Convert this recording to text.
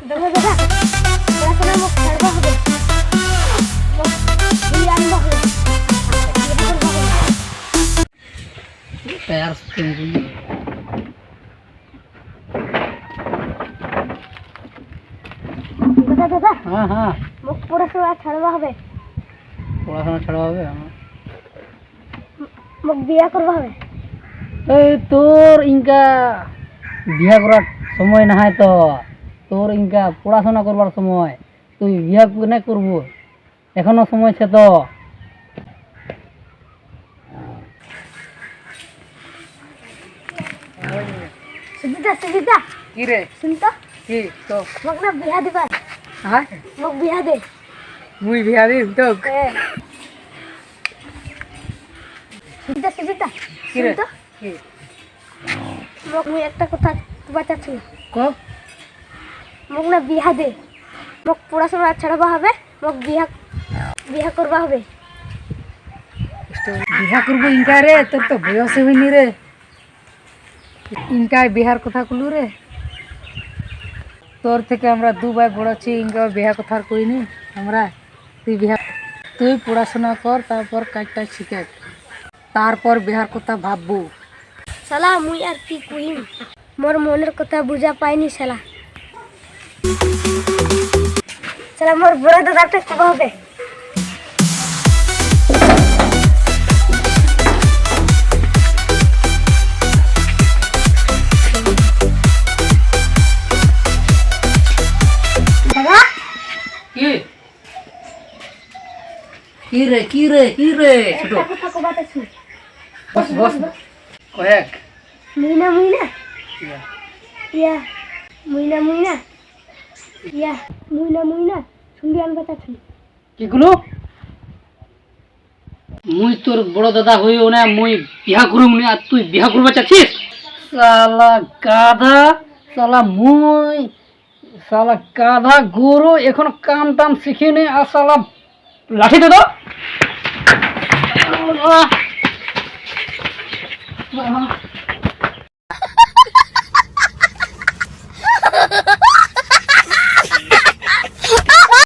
দাদা দাদা পড়াশোনা মুখ ছাড়বা হবে বিয়ে আনবা হবে तैयार দাদা দাদা हाँ हाँ মুখ পড়াশোনা ছাড়বা হবে পড়াশোনা ছাড়া হবে মুখ বিয়ে করবা হবে এই তোর ইনকা বিয়া করার সময় না হয় তো তোর ইনকা পড়াশোনা করবার সময় তুই বিয়া না করবো এখনো সময় আছে তো সুজিতা সুজিতা কি রে শুন তো কি তো মুখ না বিয়া দিবা হ্যাঁ মুখ বিয়া দে মুই বিয়া দিম তো সুজিতা সুজিতা কি রে শুন তো কি মুখ মুই একটা কথা বাঁচাচ্ছি কো মুখ না বিয়া দে মুখ পড়াশোনা ছাড়বা হবে মুখ বিয়া বিয়া করবা হবে বিয়া করবো ইনকা রে তোর তো বয়স হয়নি রে ইনকা বিহার কথা কলু রে তোর থেকে আমরা দু ভাই বড় আছি ইনকা বিয়া কথা আর কইনি আমরা তুই পড়াশোনা কর তারপর কাজটা শিখে তারপর বিহার কথা ভাববো শালা মুই আর কি কইম মোর মনের কথা বুঝা পাইনি শালা শালা মোর বড় দাদাটা কি হবে দাদা কি রে কি রে কি রে ছোট একটা কথা কবাতেছি বস বস কয়েক মুইনা মুইনা ইয়া মুইনা মুইনা ইয়া মুইনা মুইনা শুনবি আনবা চাচ্ছি কিগুলো মুই তোর বড় দাদা হইও না মুই বিয়া করুম না আর তুই বিয়া করবা চাচ্ছিস শালা গাধা শালা গাধা গরু এখন কাম টাম শিখিনি আর শালা লাঠি দে তো